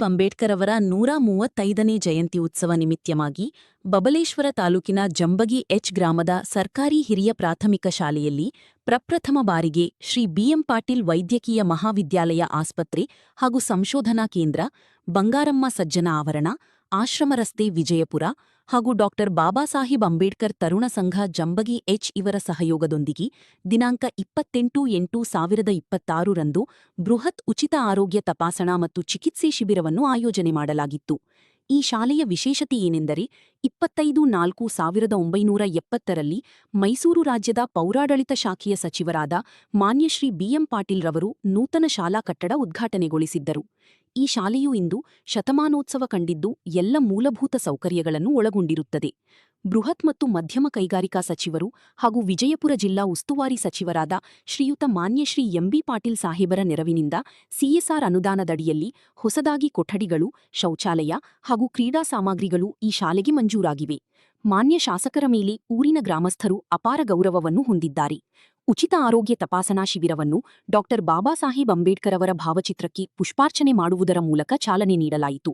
ಅಂಬೇಡ್ಕರ್ ಅವರ 135ನೇ ಜಯಂತಿ ಉತ್ಸವ ನಿಮಿತ್ತವಾಗಿ ಬಬಲೇಶ್ವರ ತಾಲೂಕಿನ ಜಂಬಗಿ ಎಚ್ ಗ್ರಾಮದ ಸರ್ಕಾರಿ ಹಿರಿಯ ಪ್ರಾಥಮಿಕ ಶಾಲೆಯಲ್ಲಿ ಪ್ರಪ್ರಥಮ ಬಾರಿಗೆ ಶ್ರೀ ಬಿಎಂ ಪಾಟೀಲ್ ವೈದ್ಯಕೀಯ ಮಹಾವಿದ್ಯಾಲಯ ಆಸ್ಪತ್ರೆ ಹಾಗೂ ಸಂಶೋಧನಾ ಕೇಂದ್ರ, ಬಂಗಾರಮ್ಮ ಸಜ್ಜನ ಆವರಣ, ಆಶ್ರಮ ರಸ್ತೆ, ವಿಜಯಪುರ ಹಾಗೂ ಡಾ ಬಾಬಾಸಾಹೇಬ್ ಅಂಬೇಡ್ಕರ್ ತರುಣ ಸಂಘ ಜಂಬಗಿ ಎಚ್ ಇವರ ಸಹಯೋಗದೊಂದಿಗೆ ದಿನಾಂಕ 28/8/2026 ರಂದು ಬೃಹತ್ ಉಚಿತ ಆರೋಗ್ಯ ತಪಾಸಣಾ ಮತ್ತು ಚಿಕಿತ್ಸೆ ಶಿಬಿರವನ್ನು ಆಯೋಜನೆ ಮಾಡಲಾಗಿತ್ತು. ಈ ಶಾಲೆಯ ವಿಶೇಷತೆಯೇನೆಂದರೆ 25/4/1970ರಲ್ಲಿ ಮೈಸೂರು ರಾಜ್ಯದ ಪೌರಾಡಳಿತ ಶಾಖೆಯ ಸಚಿವರಾದ ಮಾನ್ಯ ಶ್ರೀ ಬಿಎಂ ಪಾಟೀಲ್ ರವರು ನೂತನ ಶಾಲಾ ಕಟ್ಟಡ ಉದ್ಘಾಟನೆಗೊಳಿಸಿದ್ದರು. ಈ ಶಾಲೆಯು ಇಂದು ಶತಮಾನೋತ್ಸವ ಕಂಡಿದ್ದು ಎಲ್ಲ ಮೂಲಭೂತ ಸೌಕರ್ಯಗಳನ್ನು ಒಳಗೊಂಡಿರುತ್ತದೆ. ಬೃಹತ್ ಮತ್ತು ಮಧ್ಯಮ ಕೈಗಾರಿಕಾ ಸಚಿವರು ಹಾಗೂ ವಿಜಯಪುರ ಜಿಲ್ಲಾ ಉಸ್ತುವಾರಿ ಸಚಿವರಾದ ಶ್ರೀಯುತ ಮಾನ್ಯ ಶ್ರೀ ಎಂಬಿ ಪಾಟೀಲ್ ಸಾಹೇಬರ ನೆರವಿನಿಂದ ಸಿಎಸ್ಆರ್ ಅನುದಾನದಡಿಯಲ್ಲಿ ಹೊಸದಾಗಿ ಕೊಠಡಿಗಳು, ಶೌಚಾಲಯ ಹಾಗೂ ಕ್ರೀಡಾ ಸಾಮಗ್ರಿಗಳು ಈ ಶಾಲೆಗೆ ಮಂಜೂರಾಗಿವೆ. ಮಾನ್ಯ ಶಾಸಕರ ಮೇಲೆ ಊರಿನ ಗ್ರಾಮಸ್ಥರು ಅಪಾರ ಗೌರವವನ್ನು ಹೊಂದಿದ್ದಾರೆ. ಉಚಿತ ಆರೋಗ್ಯ ತಪಾಸಣಾ ಶಿಬಿರವನ್ನು ಡಾ ಬಾಬಾಸಾಹೇಬ್ ಅಂಬೇಡ್ಕರ್ ಅವರ ಭಾವಚಿತ್ರಕ್ಕೆ ಪುಷ್ಪಾರ್ಚನೆ ಮಾಡುವುದರ ಮೂಲಕ ಚಾಲನೆ ನೀಡಲಾಯಿತು.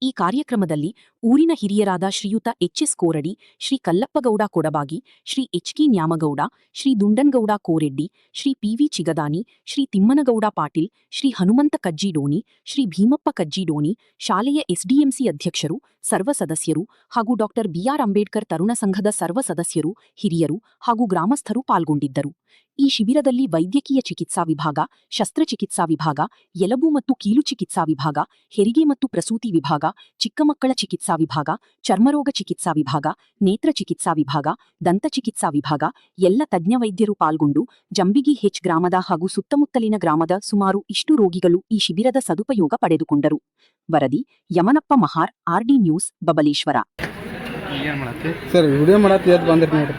ಈ ಕಾರ್ಯಕ್ರಮದಲ್ಲಿ ಊರಿನ ಹಿರಿಯರಾದ Shriyuta HS Koradi, Shri Kallappagouda Kodabagi, Shri HK Nyamagouda, Shri Dundangouda Koreddi, Shri PV Chigadani, Shri Timmanagouda Patil, Shri Hanumanta Kajjidoni, Shri Bhimappa Kajjidoni, ಶಾಲೆಯ ಎಸ್ಡಿಎಂಸಿ ಅಧ್ಯಕ್ಷರು, ಸರ್ವ ಸದಸ್ಯರು ಹಾಗೂ ಡಾ ಬಿಆರ್ ಅಂಬೇಡ್ಕರ್ ತರುಣ ಸಂಘದ ಸರ್ವ ಸದಸ್ಯರು, ಹಿರಿಯರು ಹಾಗೂ ಗ್ರಾಮಸ್ಥರು ಪಾಲ್ಗೊಂಡಿದ್ದರು. ಈ ಶಿಬಿರದಲ್ಲಿ ವೈದ್ಯಕೀಯ ಚಿಕಿತ್ಸಾ ವಿಭಾಗ, ಶಸ್ತ್ರಚಿಕಿತ್ಸಾ ವಿಭಾಗ, ಎಲುಬು ಮತ್ತು ಕೀಲು ಚಿಕಿತ್ಸಾ ವಿಭಾಗ, ಹೆರಿಗೆ ಮತ್ತು ಪ್ರಸೂತಿ ವಿಭಾಗ, ಚಿಕ್ಕ ಮಕ್ಕಳ ಚಿಕಿತ್ಸಾ ವಿಭಾಗ, ಚರ್ಮರೋಗ ಚಿಕಿತ್ಸಾ ವಿಭಾಗ, ನೇತ್ರ ಚಿಕಿತ್ಸಾ ವಿಭಾಗ, ದಂತ ಚಿಕಿತ್ಸಾ ವಿಭಾಗ ಎಲ್ಲ ತಜ್ಞ ವೈದ್ಯರು ಪಾಲ್ಗೊಂಡು ಜಂಬಿಗಿ ಹೆಚ್ ಗ್ರಾಮದ ಹಾಗೂ ಸುತ್ತಮುತ್ತಲಿನ ಗ್ರಾಮದ ಸುಮಾರು ಇಷ್ಟು ರೋಗಿಗಳು ಈ ಶಿಬಿರದ ಸದುಪಯೋಗ ಪಡೆದುಕೊಂಡರು. ವರದಿ Yamanappa Mahar, RD news, Babaleshwar. Sir video ಮಾಡತ್ತಿ ಬಂದ್ರಿ ನೋಡ್ರಿ.